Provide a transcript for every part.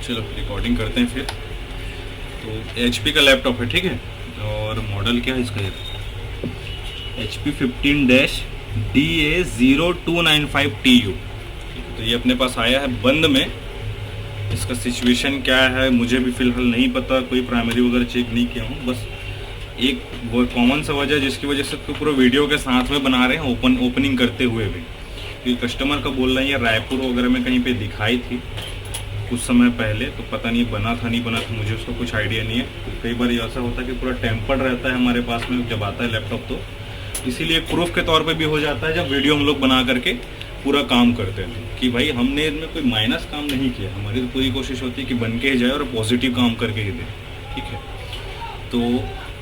चलो रिकॉर्डिंग करते हैं फिर। तो HP का लैपटॉप है, ठीक है, और मॉडल क्या है इसका, ये HP 15-DA0295TU। तो ये अपने पास आया है बंद में। इसका सिचुएशन क्या है मुझे भी फ़िलहाल नहीं पता, कोई प्राइमरी वगैरह चेक नहीं किया हूँ। बस एक वो कॉमन सा वजह जिसकी वजह से तो पूरा वीडियो के साथ में बना रहे हैं ओपनिंग करते हुए भी, क्योंकि कस्टमर का बोल रहे हैं ये रायपुर वगैरह में कहीं पे दिखाई थी कुछ समय पहले, तो पता नहीं बना था नहीं बना था, मुझे उसका कुछ आइडिया नहीं है। तो कई बार ऐसा होता है कि पूरा टेम्पर्ड रहता है हमारे पास में जब आता है लैपटॉप, तो इसीलिए प्रूफ के तौर पे भी हो जाता है जब वीडियो हम लोग बना करके पूरा काम करते हैं कि भाई हमने इसमें कोई माइनस काम नहीं किया। हमारी तो पूरी कोशिश होती है कि बन के ही जाए और पॉजिटिव काम करके ही दे, ठीक है। तो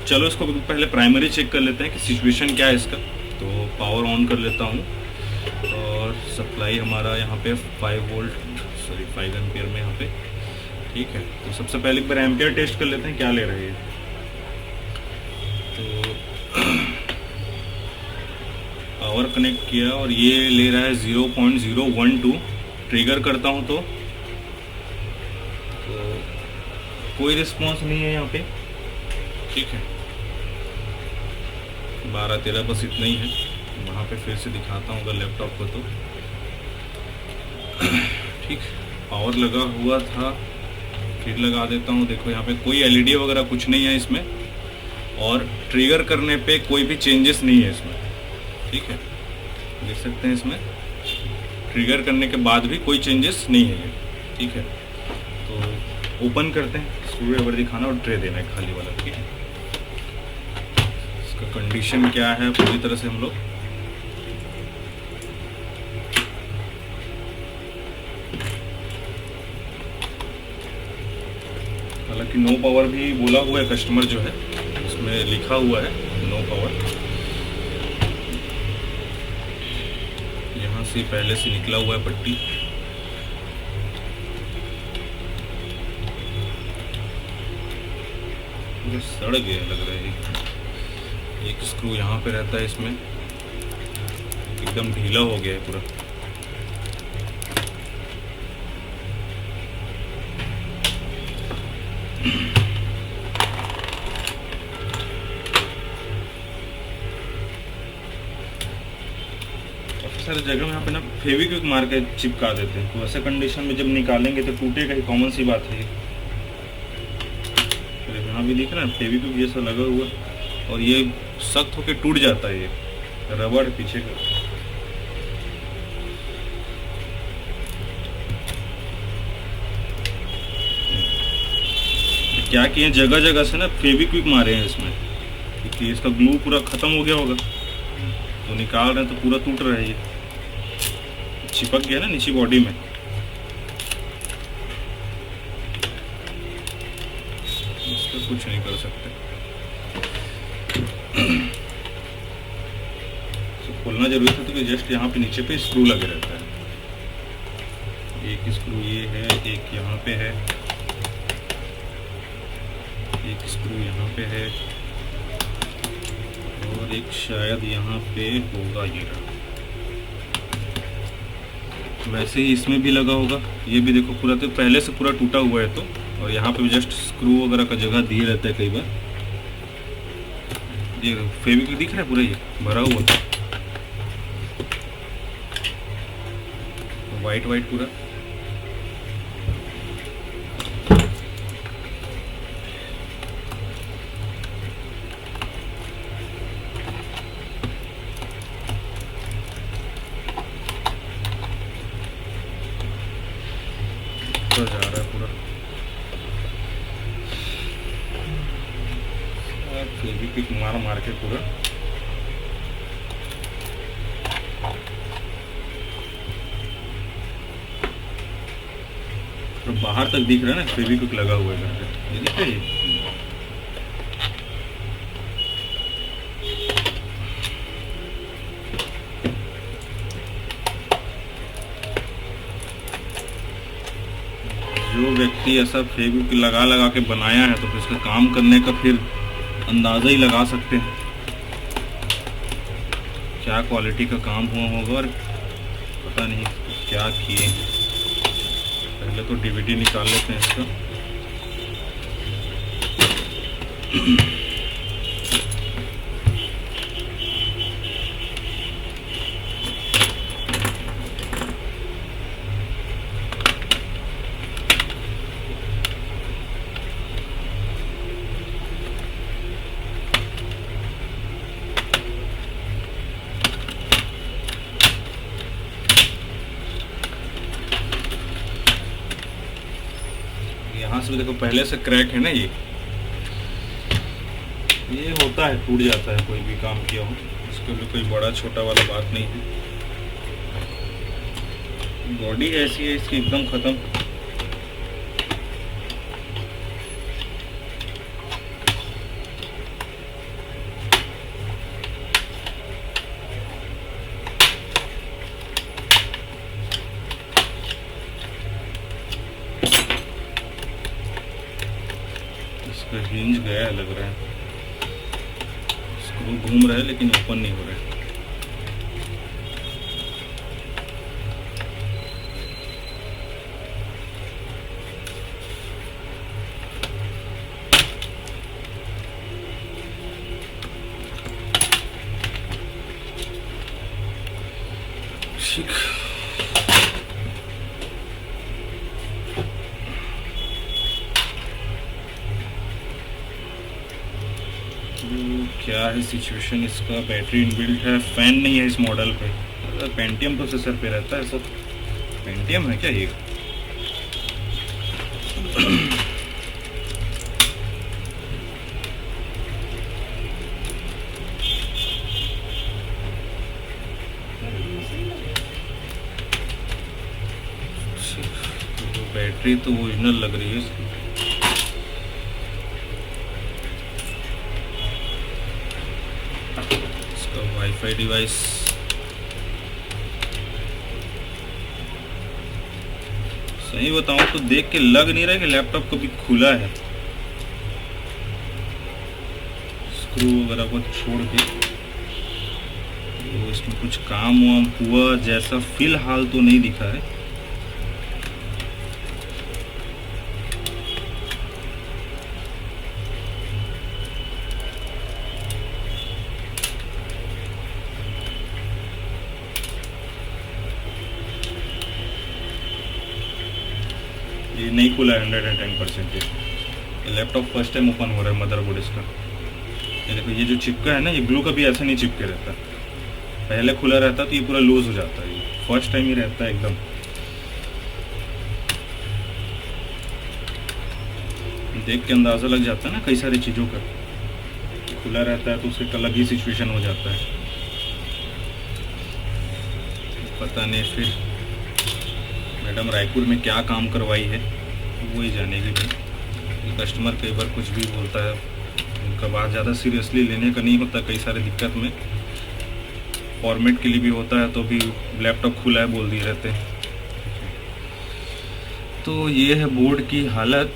चलो इसको पहले प्राइमरी चेक कर लेते हैं कि सिचुएशन क्या है इसका। तो पावर ऑन कर लेता हूँ और सप्लाई हमारा यहाँ पे 5 एम्पियर में यहाँ पे, ठीक है। तो सबसे पहले एक बार एम्पियर टेस्ट कर लेते हैं क्या ले रहे हैं। तो पावर कनेक्ट किया और ये ले रहा है 0.012। ट्रिगर करता हूँ तो कोई रिस्पॉन्स नहीं है यहाँ पे, ठीक है। 12-13 बस इतना ही है। वहाँ पे फिर से दिखाता हूँ अगर लैपटॉप को, तो ठीक पावर लगा हुआ था, फिर लगा देता हूँ। देखो यहाँ पे कोई LED वगैरह कुछ नहीं है इसमें, और ट्रिगर करने पे कोई भी चेंजेस नहीं है इसमें, ठीक है। देख सकते हैं इसमें ट्रिगर करने के बाद भी कोई चेंजेस नहीं है ये, ठीक है। तो ओपन करते हैं, स्क्रू ड्राइवर दिखाना और ट्रे देना है खाली वाला, ठीक है। इसका कंडीशन क्या है पूरी तरह से हम लोग हालांकि नो पावर भी बोला हुआ है कस्टमर जो है, इसमें लिखा हुआ है नो पावर। यहाँ से पहले से निकला हुआ है पट्टी, पूरा सड़ गया लग रहा है। एक स्क्रू यहाँ पे रहता है, इसमें एकदम ढीला हो गया है पूरा। सारे जगह में यहाँ पे ना फेविक्विक मार के चिपका देते हैं, तो ऐसे कंडीशन में जब निकालेंगे तो टूटेगा ही, कॉमन सी बात है। यहाँ भी दिख रहा है फेविक्विक जैसा लगा हुआ, और ये सख्त होके टूट जाता है, ये रबड़ पीछे का। क्या किए जगह जगह से ना फेविक्विक मारे हैं इसमें, क्योंकि इसका ग्लू पूरा खत्म हो गया होगा, तो निकाल रहे हैं तो पूरा टूट रहा है, ये चिपक गया ना नीचे बॉडी में। इसका कुछ नहीं कर सकते। तो खोलना जरूरी था, तो जस्ट यहाँ पे नीचे पे स्क्रू लगे रहता है। एक स्क्रू ये है, एक यहाँ पे है, एक स्क्रू यहाँ पे है, और एक शायद यहाँ पे होगा ये रहा। वैसे ही इसमें भी लगा होगा, ये भी देखो पूरा तो पहले से पूरा टूटा हुआ है, तो और यहाँ पे भी जस्ट स्क्रू वगैरह का जगह दिए रहता है कई बार। ये फेविक्विक दिख रहा है पूरा, ये भरा हुआ वाइट वाइट पूरा। जा रहा है पूरा फेविक्विक मार मार के पूरा। तो बाहर तक दिख रहा है ना फेविक्विक लगा हुआ है, ये दिख रहा है। जो व्यक्ति ऐसा फेविक्विक लगा लगा के बनाया है, तो फिर इसका काम करने का फिर अंदाज़ा ही लगा सकते हैं क्या क्वालिटी का काम हुआ होगा, और पता नहीं क्या किए। पहले तो डीवीडी निकाल लेते हैं इसका। यहाँ से देखो पहले से क्रैक है ना, ये होता है, टूट जाता है कोई भी काम किया हो, इसके लिए कोई बड़ा छोटा वाला बात नहीं है। बॉडी ऐसी है इसकी एकदम खत्म। इसका हिंज गया है लग रहा है, स्क्रू घूम रहा है लेकिन ओपन नहीं हो रहा है। ठीक, क्या है सिचुएशन इसका। बैटरी इनबिल्ट है, फैन नहीं है इस मॉडल पे। पेंटियम प्रोसेसर पे रहता है सब। पेंटियम है क्या ये? बैटरी तो ओरिजिनल लग रही है इसकी। इसका वाईफाई डिवाइस सही बताऊं तो देख के लग नहीं रहा कि लैपटॉप कभी खुला है। स्क्रू वगैरह को छोड़ के तो इसमें कुछ काम वाम हुआ जैसा फिलहाल तो नहीं दिखा है। ये नहीं खुला है 110%। ये लैपटॉप फर्स्ट टाइम ओपन हो रहा है मदरबोर्ड इसका। ये देखो, ये जो चिपका है ना, ये ग्लू कभी ऐसा नहीं चिपके रहता। पहले खुला रहता तो ये पूरा लूज हो जाता है, ये फर्स्ट टाइम ही रहता है एकदम। देख के अंदाज़ा लग जाता है ना कई सारी चीज़ों का। खुला रहता है तो उससे अलग ही सिचुएशन हो जाता है। पता नहीं फिर मैडम रायपुर में क्या काम करवाई है वो ही जानेगी भाई। कस्टमर कई बार कुछ भी बोलता है, उनका बात ज़्यादा सीरियसली लेने का नहीं होता। कई सारे दिक्कत में फॉर्मेट के लिए भी होता है तो भी लैपटॉप खुला है बोल दिए रहते हैं। तो ये है बोर्ड की हालत।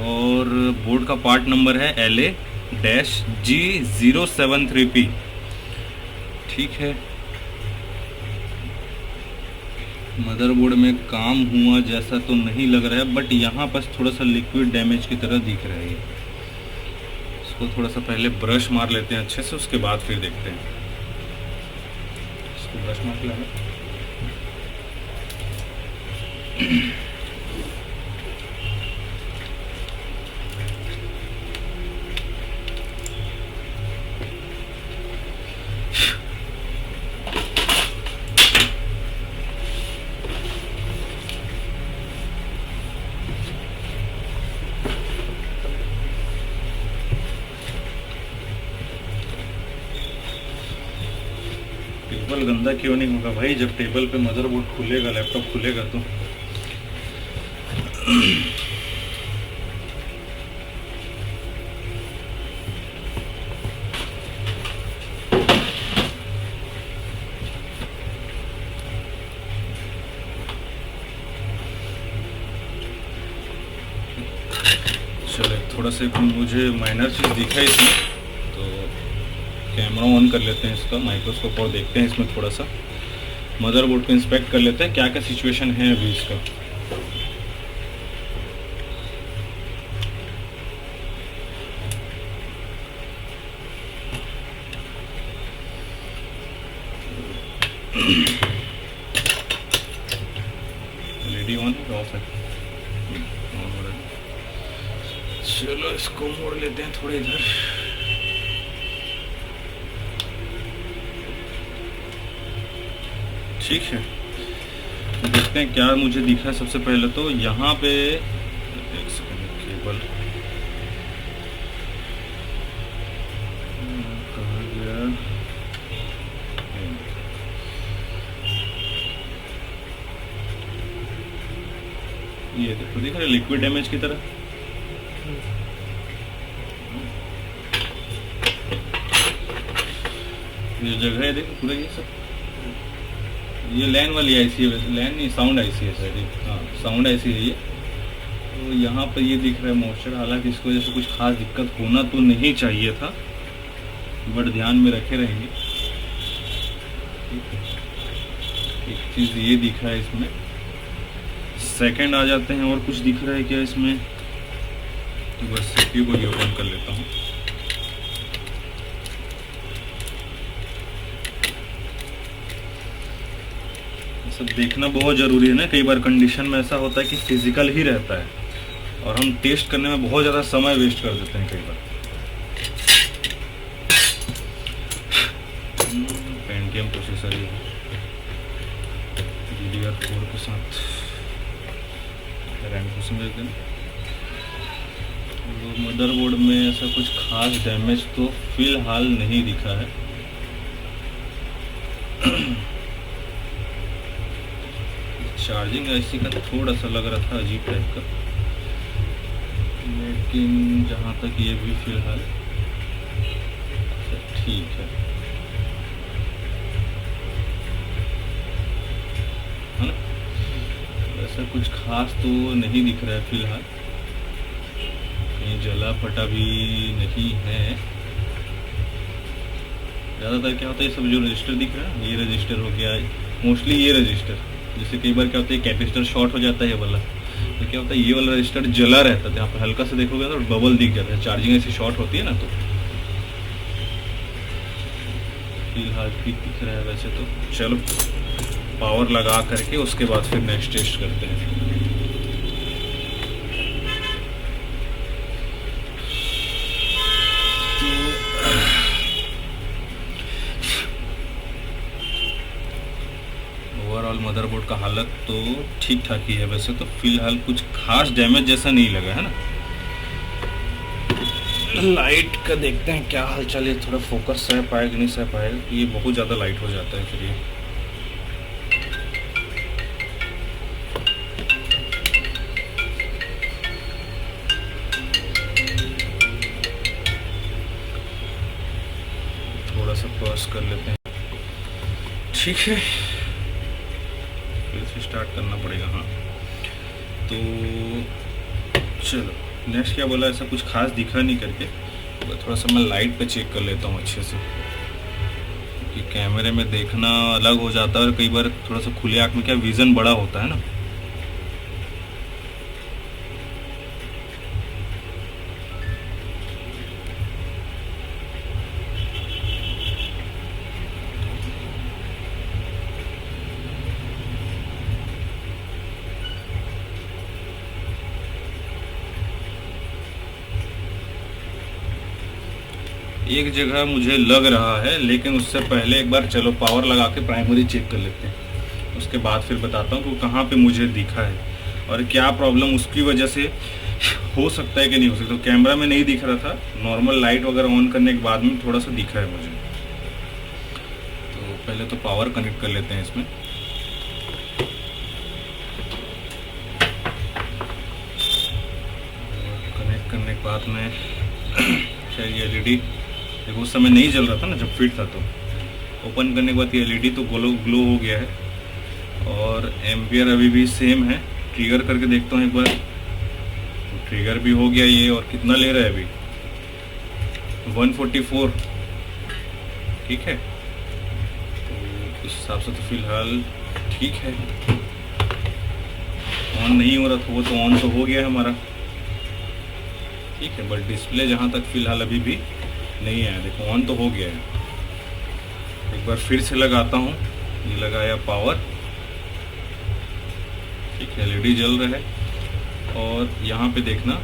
और बोर्ड का पार्ट नंबर है LA-G073P। ठीक है, मदरबोर्ड में काम हुआ जैसा तो नहीं लग रहा है, बट यहाँ पर थोड़ा सा लिक्विड डैमेज की तरह दिख रहा है। इसको थोड़ा सा पहले ब्रश मार लेते हैं अच्छे से, उसके बाद फिर देखते हैं। इसको ब्रश मार लेना। टेबल गंदा क्यों नहीं होगा भाई? जब टेबल पे मदरबोर्ड खुलेगा, लैपटॉप खुलेगा तो चले। थोड़ा सा मुझे माइनर चीज़ दिखा इसमें, तो कैमरा ऑन कर लेते हैं इसका, माइक्रोस्कोप, और देखते हैं इसमें थोड़ा सा मदरबोर्ड को इंस्पेक्ट कर लेते हैं क्या क्या सिचुएशन है अभी इसका। एलईडी ऑन है, ऑफ है? ऑन हो रहा है। चलो इसको मोड़ लेते हैं थोड़े इधर। ठीक है, तो देखते हैं क्या मुझे दिखा है। सबसे पहले तो यहाँ पे एक सेकंड, केबल कहाँ गया? ये देखो, दिख रहा है लिक्विड डैमेज की तरह। ये जगह है देखो पूरा, ये सब ये लैन वाली आईसी है, वैसे लैन नहीं, साउंड आईसी है शायद। हाँ, साउंड आईसी है ये। तो यहाँ पर ये दिख रहा है मॉइस्चर। हालांकि इसकी वजह से कुछ खास दिक्कत होना तो नहीं चाहिए था, बट ध्यान में रखे रहेंगे। एक चीज़ ये दिखा है इसमें। सेकंड आ जाते हैं, और कुछ दिख रहा है क्या इसमें? तो बस सीपीयू को ही ओपन कर लेता हूँ। सब देखना बहुत ज़रूरी है ना। कई बार कंडीशन में ऐसा होता है कि फिजिकल ही रहता है और हम टेस्ट करने में बहुत ज़्यादा समय वेस्ट कर देते हैं कई बार। पेंटियम प्रोसेसर ही है, DDR4 के साथ रैम को समझ देना। तो मदरबोर्ड में ऐसा कुछ खास डैमेज तो फिलहाल नहीं दिखा है। चार्जिंग आईसी का थोड़ा सा लग रहा था अजीब टाइप का, लेकिन जहाँ तक ये भी फिलहाल ठीक है ना। ऐसा कुछ खास तो नहीं दिख रहा है फिलहाल, कहीं जला फटा भी नहीं है। ज़्यादातर क्या होता है, सब जो रजिस्टर दिख रहा है, ये रजिस्टर हो गया, मोस्टली ये रजिस्टर। जैसे कई बार क्या होता है कैपेसिटर शॉर्ट हो जाता है ये वाला, तो क्या होता है ये वाला रजिस्टर जला रहता है। यहाँ पर हल्का से देखोगे तो बबल दिख जाता है, चार्जिंग ऐसी शॉर्ट होती है ना। तो फिलहाल ठीक दिख रहा है वैसे तो। चलो पावर लगा करके उसके बाद फिर नेक्स्ट टेस्ट करते हैं। ओवरऑल मदरबोर्ड का हालत तो ठीक ठाक ही है वैसे तो। फिलहाल कुछ खास डैमेज जैसा नहीं लगा है ना। लाइट का देखते हैं क्या हाल चाल है, थोड़ा फोकस सह पाएगा नहीं सह पाएगा। ये बहुत ज़्यादा लाइट हो जाता है फिर ये। थोड़ा सा पॉज कर लेते हैं। ठीक है, फिर से स्टार्ट करना पड़ेगा। हाँ तो चलो नेक्स्ट क्या बोला, ऐसा कुछ खास दिखा नहीं करके थोड़ा सा मैं लाइट पे चेक कर लेता हूँ अच्छे से, क्योंकि कैमरे में देखना अलग हो जाता है और कई बार थोड़ा सा खुले आँख में क्या विज़न बड़ा होता है ना। एक जगह मुझे लग रहा है, लेकिन उससे पहले एक बार चलो पावर लगा के प्राइमरी चेक कर लेते हैं। उसके बाद फिर बताता हूँ कि कहाँ पे मुझे दिखा है और क्या प्रॉब्लम उसकी वजह से हो सकता है कि नहीं हो सकता। तो कैमरा में नहीं दिख रहा था, नॉर्मल लाइट वगैरह ऑन करने के बाद में थोड़ा सा दिखा है मुझे। तो पहले तो पावर कनेक्ट कर लेते हैं इसमें। कनेक्ट करने के बाद में शायद एलईडी देखो उस समय नहीं जल रहा था ना जब फिट था। तो ओपन करने के बाद ये एलईडी तो ग्लो हो गया है और एम्पियर अभी भी सेम है। ट्रिगर करके देखता हूँ एक बार, तो ट्रिगर भी हो गया ये। और कितना ले रहा है अभी, 144। ठीक है, तो उस हिसाब से तो फिलहाल ठीक है। ऑन नहीं हो रहा था वो, तो ऑन तो हो गया है हमारा। ठीक है, बट डिस्प्ले जहाँ तक फिलहाल अभी भी नहीं आया। देखो ऑन तो हो गया है। एक बार फिर से लगाता हूँ ये लगाया पावर, ठीक है, एलईडी जल रहा है। और यहाँ पे देखना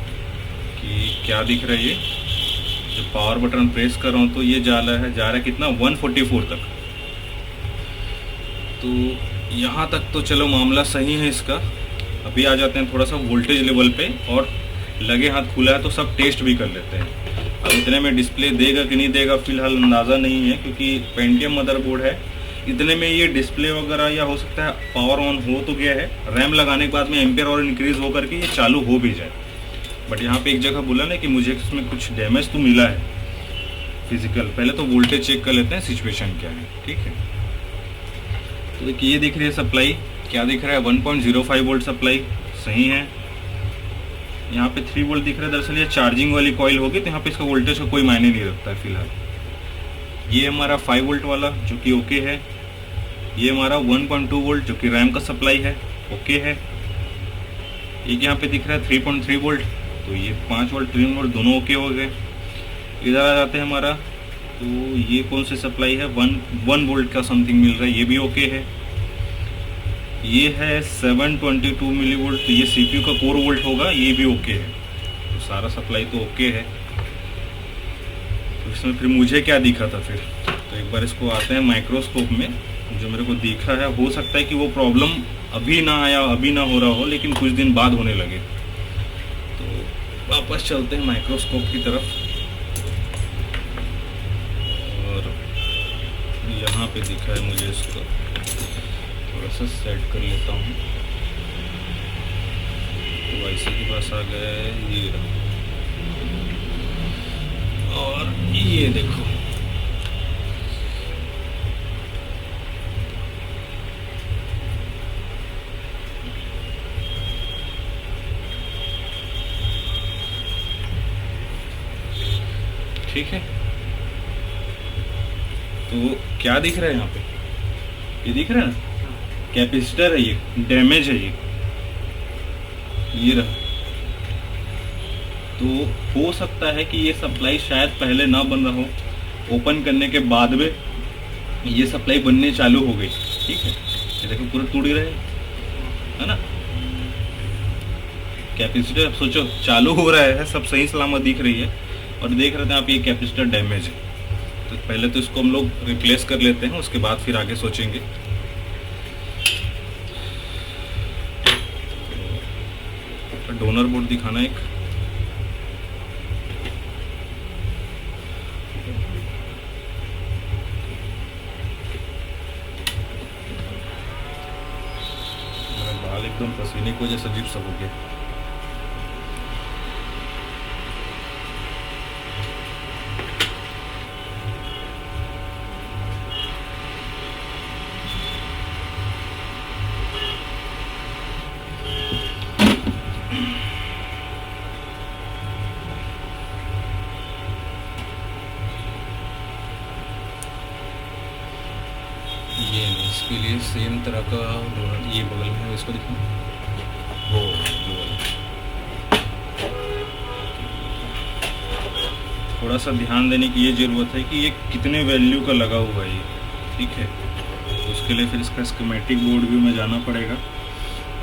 कि क्या दिख रहा है, ये जो पावर बटन प्रेस कर रहा हूँ तो ये जा रहा है कितना 144 तक। तो यहाँ तक तो चलो मामला सही है इसका। अभी आ जाते हैं थोड़ा सा वोल्टेज लेवल पे, और लगे हाथ खुला है तो सब टेस्ट भी कर लेते हैं। अब इतने में डिस्प्ले देगा कि नहीं देगा फिलहाल अंदाज़ा नहीं है, क्योंकि पेंटियम मदरबोर्ड है। इतने में ये डिस्प्ले वगैरह या हो सकता है पावर ऑन हो तो गया है, रैम लगाने के बाद में एम्पियर और इंक्रीज़ हो करके ये चालू हो भी जाए। बट यहाँ पे एक जगह बोला ना कि मुझे इसमें कुछ डैमेज तो मिला है फिजिकल। पहले तो वोल्टेज चेक कर लेते हैं सिचुएशन क्या है, ठीक है। तो देखिए ये दिख रही है सप्लाई, क्या दिख रहा है 1.05 वोल्ट सप्लाई, सही है। यहाँ पे 3 वोल्ट दिख रहा है। दरअसल ये चार्जिंग वाली कॉइल होगी तो यहाँ पे इसका वोल्टेज का कोई मायने नहीं रखता है फिलहाल। ये हमारा 5 वोल्ट वाला जो कि ओके है। ये हमारा 1.2 वोल्ट जो कि रैम का सप्लाई है, ओके है। एक यहाँ पे दिख रहा है 3.3 वोल्ट, तो ये 5 वोल्ट 3 वोल्ट दोनों ओके हो गए। इधर आ जाते हैं हमारा, तो ये कौन सी सप्लाई है 1 वोल्ट का समथिंग मिल रहा है, ये भी ओके है। ये है 722 मिली वोल्ट, तो ये CPU का कोर वोल्ट होगा, ये भी ओके है। तो सारा सप्लाई तो ओके है। तो इसमें फिर मुझे क्या दिखा था फिर, तो एक बार इसको आते हैं माइक्रोस्कोप में। जो मेरे को दिखा है, हो सकता है कि वो प्रॉब्लम अभी ना आया, अभी ना हो रहा हो, लेकिन कुछ दिन बाद होने लगे। तो वापस चलते हैं माइक्रोस्कोप की तरफ, और यहाँ पे दिखा है मुझे, इसको थोड़ा सा सेट कर लेता हूँ। तो वैसे के पास आ गए ये, और ये देखो ठीक है। तो क्या दिख रहा है यहाँ पे, ये दिख रहा है ना, कैपेसिटर है, ये डैमेज है, ये रहा। तो हो सकता है कि ये सप्लाई शायद पहले ना बन रहा हो, ओपन करने के बाद में ये सप्लाई बनने चालू हो गई, ठीक है। ये देखो पूरा टूट रहा है ना कैपेसिटर। अब सोचो चालू हो रहा है, सब सही सलामत दिख रही है, और देख रहे थे आप ये कैपेसिटर डैमेज है। तो पहले तो इसको हम लोग रिप्लेस कर लेते हैं, उसके बाद फिर आगे सोचेंगे। तो डोनर बोर्ड दिखाना एक, मेरा बाल एकदम पसीने की वजह से अजीब सा हो गया। ये नहीं, इसके लिए सेम तरह का डोनट ये बगल में है, इसको दिखा वो थोड़ा सा ध्यान देने की ये ज़रूरत है कि ये कितने वैल्यू का लगा हुआ है ये, ठीक है। तो उसके लिए फिर इसका स्कीमेटिक बोर्ड व्यू में जाना पड़ेगा,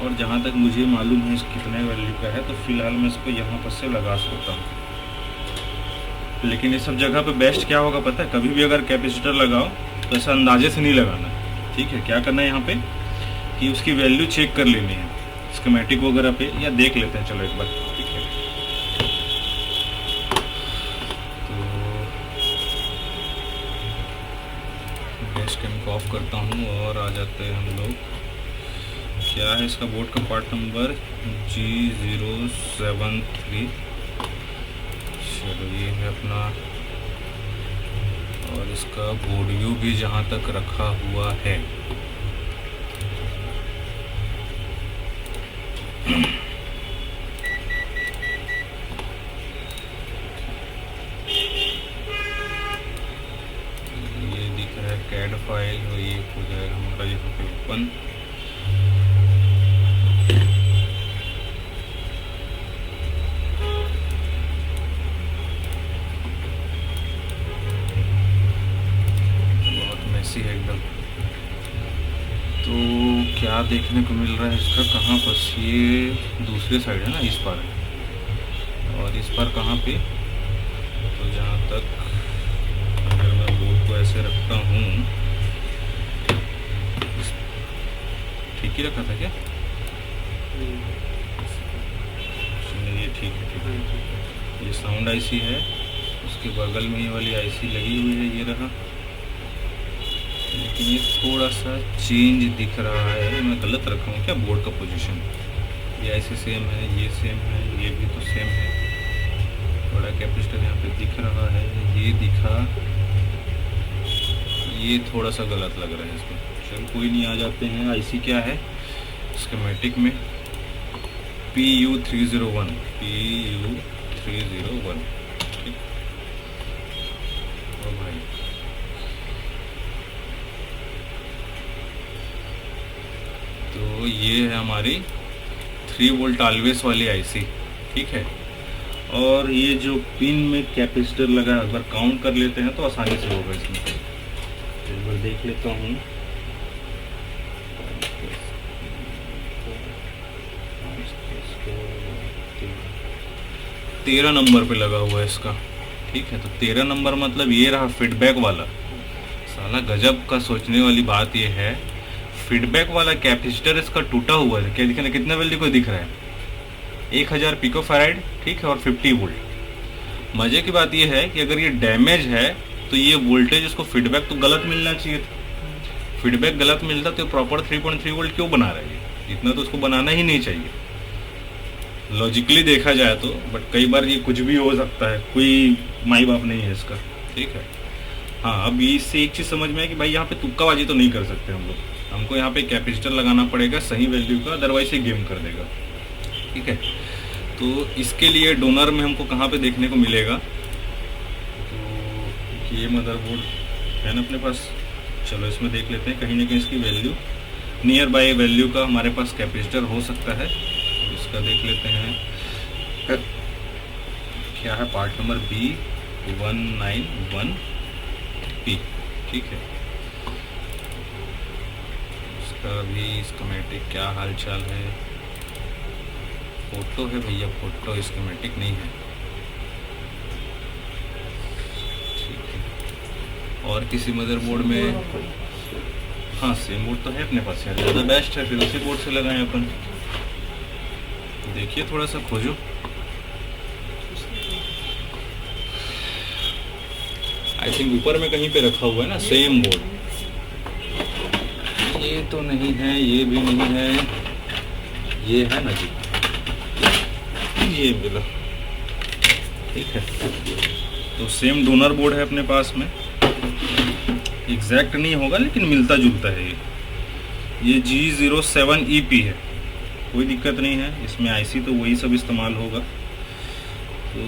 और जहाँ तक मुझे मालूम है इस कितने वैल्यू का है, तो फिलहाल मैं इसको यहाँ पर से लगा सकता हूँ। लेकिन ये सब जगह पे बेस्ट क्या होगा पता है, कभी भी अगर कैपेसिटर लगाओ तो ऐसा अंदाजे से नहीं लगाना, ठीक है। क्या करना है यहाँ पे कि उसकी वैल्यू चेक कर लेनी है स्कीमेटिक वगैरह पे, या देख लेते हैं चलो एक बार, ठीक है। तो गैस कैम को ऑफ करता हूँ और आ जाते हैं हम लोग। क्या है इसका बोर्ड का पार्ट नंबर G073। चलो ये है अपना, और इसका बोर्ड व्यू भी जहाँ तक रखा हुआ है, ये दिख रहा है कैड फाइल, और ये हो जाएगा हमारा यहाँ पे ओपन। है एकदम। तो क्या देखने को मिल रहा है इसका, कहाँ पर, ये दूसरे साइड है ना, इस पार है, और इस पार कहाँ पे, तो जहाँ तक अगर मैं बोर्ड को ऐसे रखता हूँ, ठीक ही रखा था क्या? नहीं, ये ठीक है, ठीक है। ये साउंड आईसी है, उसके बगल में ये वाली आईसी लगी हुई है, ये रहा, लेकिन ये थोड़ा सा चेंज दिख रहा है। मैं गलत रखा हूँ क्या बोर्ड का पोजीशन? ये ऐसे सेम है, ये सेम है, ये भी तो सेम है। बड़ा कैपेसिटर यहाँ पे दिख रहा है, ये दिखा, ये थोड़ा सा गलत लग रहा है इसमें। चलो कोई नहीं, आ जाते हैं। आईसी क्या है स्कीमेटिक में, PU301, PU301, ठीक। ओ भाई, तो ये है हमारी 3 वोल्ट ऑलवेज वाली आईसी, ठीक है। और ये जो पिन में कैपेसिटर लगा है, अगर काउंट कर लेते हैं तो आसानी से होगा इसमें। एक बार देख लेता हूँ, 13 नंबर पे लगा हुआ है इसका, ठीक है। तो 13 नंबर मतलब ये रहा फीडबैक वाला। साला गजब का सोचने वाली बात ये है, फीडबैक वाला कैपेसिटर इसका टूटा हुआ है। क्या दिखना, कितना वैल्यू को दिख रहा है? 1000 पिकोफैराड, ठीक है, और 50 वोल्ट। मज़े की बात यह है कि अगर ये डैमेज है तो ये वोल्टेज, इसको फीडबैक तो गलत मिलना चाहिए था। फीडबैक गलत मिलता तो प्रॉपर 3.3 वोल्ट क्यों बना रहा है? इतना तो उसको बनाना ही नहीं चाहिए लॉजिकली देखा जाए तो। बट कई बार ये कुछ भी हो सकता है, कोई माई बाप नहीं है इसका, ठीक है। हाँ, अब इससे एक चीज़ समझ में है कि भाई यहाँ पे तुक्काबाजी तो नहीं कर सकते हम लोग। हमको यहाँ पे कैपेसिटर लगाना पड़ेगा सही वैल्यू का, अदरवाइज ये गेम कर देगा, ठीक है। तो इसके लिए डोनर में हमको कहाँ पे देखने को मिलेगा, तो ये मदरबोर्ड है ना अपने पास। चलो इसमें देख लेते हैं, कहीं ना कहीं इसकी वैल्यू, नियर बाय वैल्यू का हमारे पास कैपेसिटर हो सकता है। तो इसका देख लेते हैं, क्या है, पार्ट नंबर B191P, ठीक है। इसका भी स्कीमेटिक क्या हाल चाल है, फोटो है भैया, फोटो स्कीमेटिक नहीं है, ठीक है। और किसी मदरबोर्ड में, हाँ सेम बोर्ड तो है अपने पास यार, ज़्यादा बेस्ट है, फिर उसी बोर्ड से लगाएं अपन। देखिए थोड़ा सा खोजो, आई थिंक ऊपर में कहीं पे रखा हुआ है ना सेम बोर्ड। ये तो नहीं है, ये भी नहीं है, ये है ना जी, ये मिला, ठीक है। तो सेम डोनर बोर्ड है अपने पास में, एग्जैक्ट नहीं होगा लेकिन मिलता जुलता है। ये G07EP है, कोई दिक्कत नहीं है इसमें। आईसी तो वही सब इस्तेमाल होगा। तो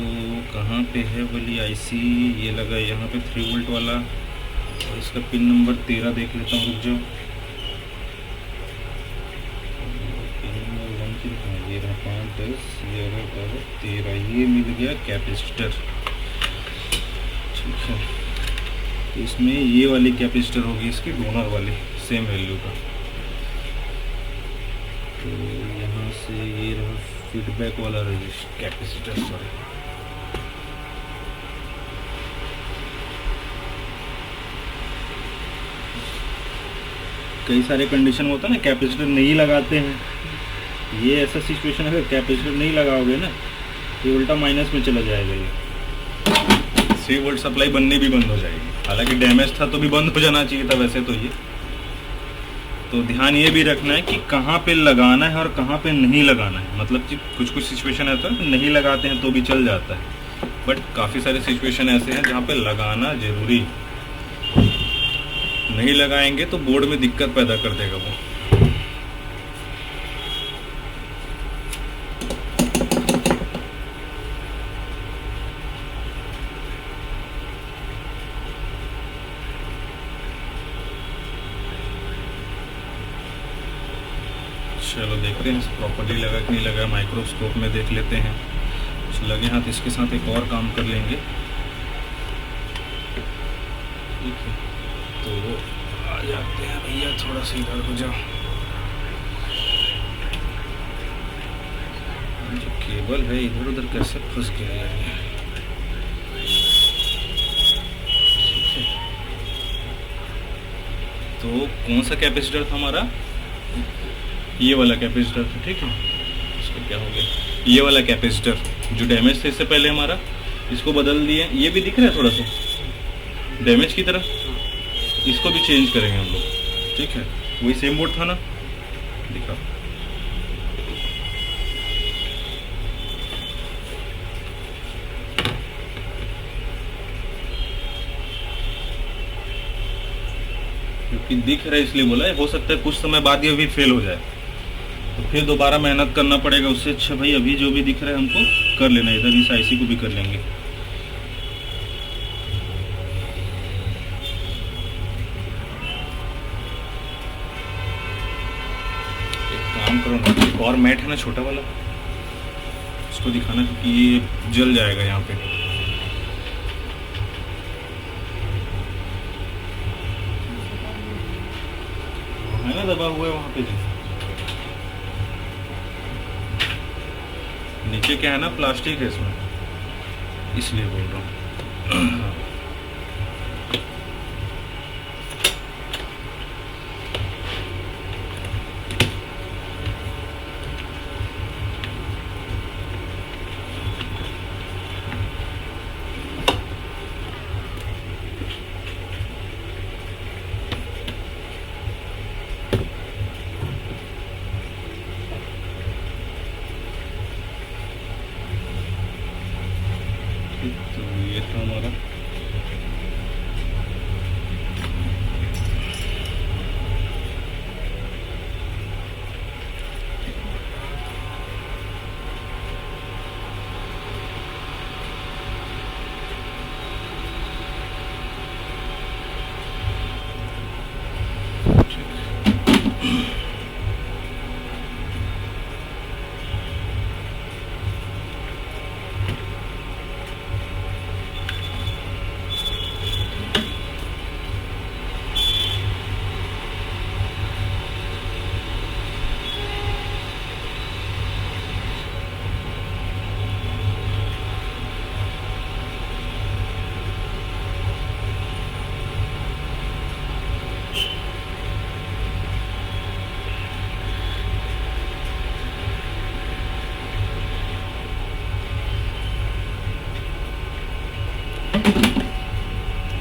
कहाँ पे है वाली आईसी, ये लगा यहाँ पे 3 वोल्ट वाला, और इसका पिन नंबर 13 देख लेता हूँ, रुक जाओ। पिन नंबर 1 की कहाँ, ये रहा 5, 10, 11, 13, ये मिल गया कैपेसिटर, ठीक है। तो इसमें ये वाली कैपेसिटर होगी इसकी, डोनर वाली, सेम वैल्यू का। तो यहाँ से ये रहा फीडबैक वाला कैपेसिटर, सॉरी, कई सारे कंडीशन में होता है ना, कैपेसिटर नहीं लगाते हैं। ये ऐसा सिचुएशन है, अगर कैपेसिटर नहीं लगाओगे ना तो उल्टा माइनस में चला जाएगा। ये 3 वोल्ट सप्लाई बननी भी बंद हो जाएगी। हालांकि डैमेज था तो भी बंद हो जाना चाहिए था वैसे तो ये। तो ध्यान ये भी रखना है कि कहाँ पे लगाना है और कहाँ पे नहीं लगाना है। मतलब कि कुछ कुछ सिचुएशन ऐसा है नहीं लगाते हैं तो भी चल जाता है, बट काफ़ी सारे सिचुएशन ऐसे हैं जहाँ पे लगाना ज़रूरी। नहीं लगाएंगे तो बोर्ड में दिक्कत पैदा कर देगा वो। चलो देखते हैं प्रॉपर्ली लगा कि नहीं लगा, माइक्रोस्कोप में देख लेते हैं। लगे हाथ इसके साथ एक और काम कर लेंगे, ठीक है। तो आ जाते हैं भैया, थोड़ा सा इधर हो जाओ। जो केबल है इधर उधर कैसे फंस गया है। तो कौन सा कैपेसिटर था हमारा, ये वाला कैपेसिटर था, ठीक है। इसको क्या हो गया, ये वाला कैपेसिटर जो डैमेज था इससे पहले हमारा, इसको बदल दिए। ये भी दिख रहा है थोड़ा सा डैमेज की तरह, इसको भी चेंज करेंगे हम लोग, ठीक है। वही सेम बोर्ड था ना, दिखा। क्योंकि दिख रहा है इसलिए बोला है, हो सकता है कुछ समय बाद ये भी फेल हो जाए तो फिर दोबारा मेहनत करना पड़ेगा। उससे अच्छा भाई अभी जो भी दिख रहा है हमको कर लेना। इधर इस आईसी को भी कर लेंगे। एक काम करो ना, एक और मैट है ना छोटा वाला, इसको दिखाना क्योंकि ये जल जाएगा यहाँ पे। है ना दबा हुआ है वहाँ पे जी। नीचे क्या है ना, प्लास्टिक है इसमें, इसलिए बोल रहा हूँ। तो ये था हमारा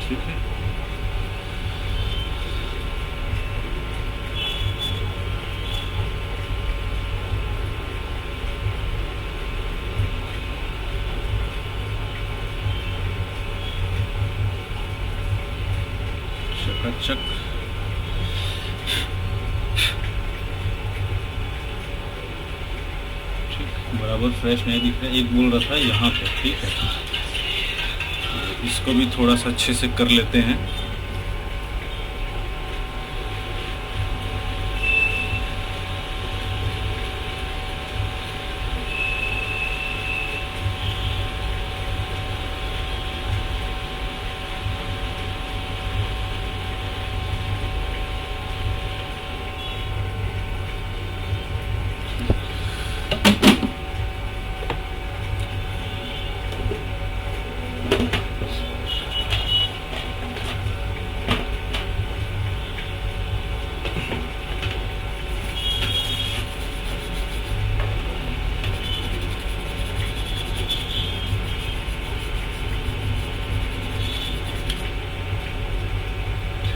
ठीक है। चकाचक ठीक, बराबर फ्रेश नहीं दिख रहा। एक बोल रहा था यहाँ पे, ठीक है। इसको भी थोड़ा सा अच्छे से कर लेते हैं।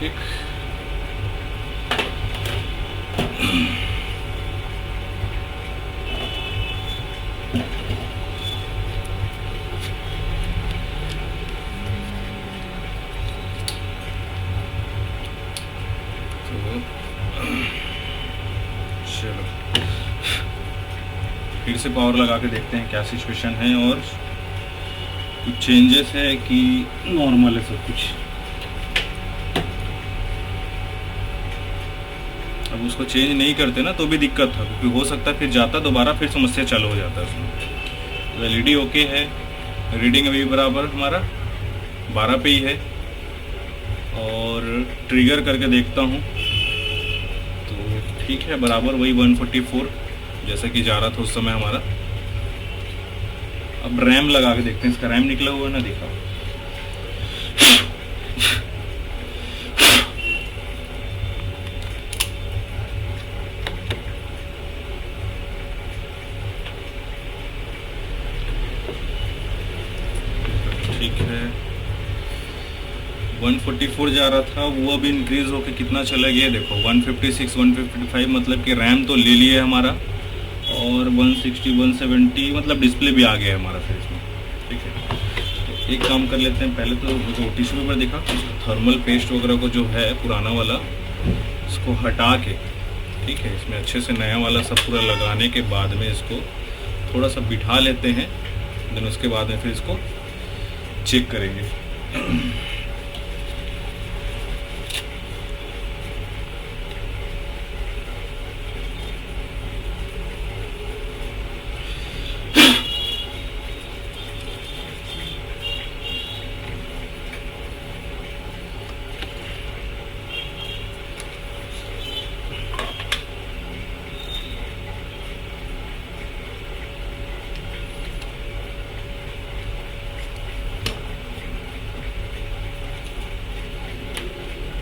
ठीक, चलो फिर से पावर लगा के देखते हैं क्या सिचुएशन है और कुछ चेंजेस है कि नॉर्मल है सब कुछ। अब उसको चेंज नहीं करते ना तो भी दिक्कत था, क्योंकि हो सकता है फिर जाता दोबारा फिर समस्या चालू हो जाता है उसमें। तो एलईडी ओके है, रीडिंग अभी बराबर हमारा 12 पे ही है और और ट्रिगर करके देखता हूँ तो ठीक है, बराबर वही 144 जैसा कि जा रहा था उस समय हमारा। अब रैम लगा के देखते हैं, इसका रैम निकला हुआ है ना, देखा। ठीक है, 144 जा रहा था, वो अभी इंक्रीज होके कितना चला गया देखो, 156 155, मतलब कि रैम तो ले लिया है हमारा, और 160 170 मतलब डिस्प्ले भी आ गया है हमारा फिर इसमें। ठीक है, तो एक काम कर लेते हैं, पहले तो जो टिश्यू पेपर देखा उसको थर्मल पेस्ट वगैरह को जो है पुराना वाला इसको हटा के, ठीक है, इसमें अच्छे से नया वाला सब पूरा लगाने के बाद में इसको थोड़ा सा बिठा लेते हैं। देन उसके बाद में फिर इसको चेक करेंगे।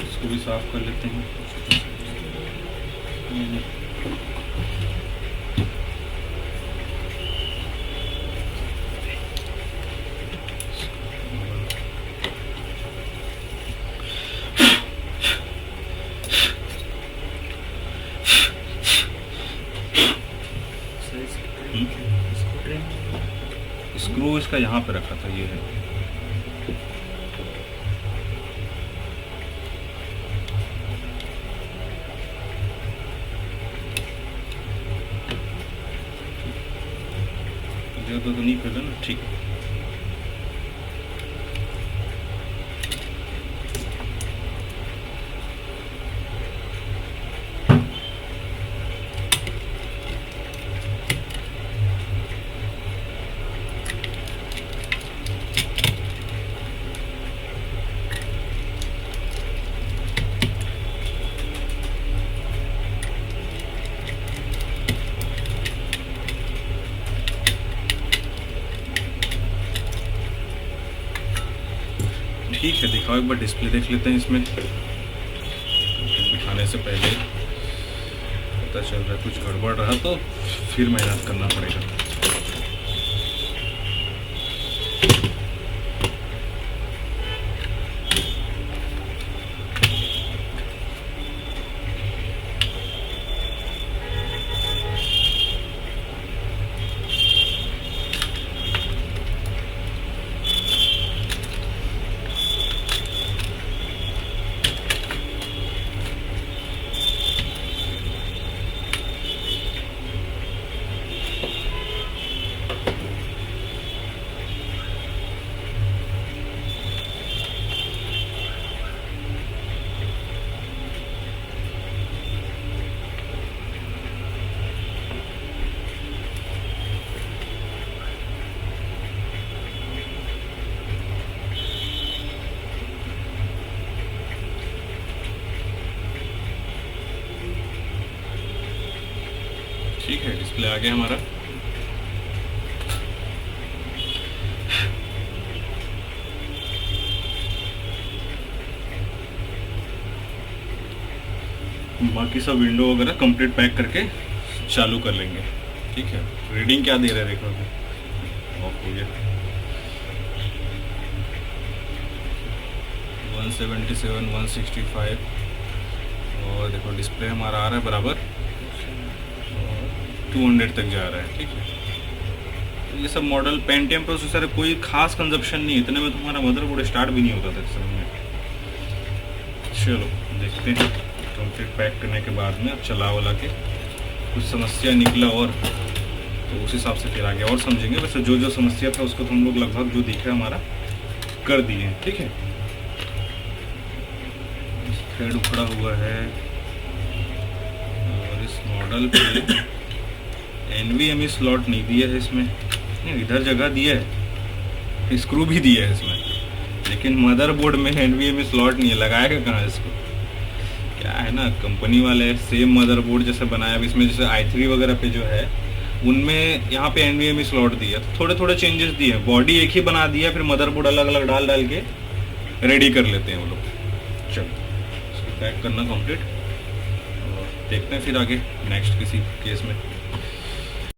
इसको भी साफ कर लेते हैं। स्क्रू इसका यहाँ पे रखा था, ये है। ज़्यादा तो नहीं फैला ना, ठीक है। ठीक है, दिखाओ एक बार डिस्प्ले देख लेते हैं इसमें। बिठाने से पहले पता चल रहा है कुछ गड़बड़ रहा तो फिर मेहनत करना पड़ेगा। ठीक है, डिस्प्ले आ गया हमारा। बाकी सब विंडो वगैरह कंप्लीट पैक करके चालू कर लेंगे। ठीक है, रीडिंग क्या दे रहा है देखो, अभी ऑफ हो गया। 177 165 और देखो डिस्प्ले हमारा आ रहा है बराबर 200 तक जा रहा है। ठीक है, तो ये सब मॉडल पेंटियम प्रोसेसर है, कोई खास कंजप्शन नहीं, इतने में तुम्हारा मदरबोर्ड स्टार्ट भी नहीं होता था इस समय में। चलो देखते हैं, कंप्लीट पैक करने के बाद में अब चला वाला के कुछ समस्या निकला और तो उस हिसाब से फिर आगे और समझेंगे। वैसे जो जो समस्या था उसको तो हम लोग लगभग जो दिखा हमारा कर दिए हैं। ठीक है, थ्रेड उखड़ा हुआ है और इस मॉडल पे NVMe स्लॉट नहीं दिया है इसमें, इधर जगह दिया है, स्क्रू भी दिया है इसमें, लेकिन मदरबोर्ड में एनवीएमई स्लॉट नहीं है, लगाएगा कहाँ इसको? क्या है ना, कंपनी वाले सेम मदरबोर्ड जैसे बनाया, अब इसमें जैसे i3 वगैरह पे जो है उनमें यहाँ पे एनवीएमई स्लॉट दिया, तो थोड़े थोड़े चेंजेस दिए, बॉडी एक ही बना दिया, फिर मदरबोर्ड अलग अलग डाल डाल के रेडी कर लेते हैं वो लोग। चलो इसको पैक करना कंप्लीट और देखते हैं फिर आगे नेक्स्ट किसी केस में।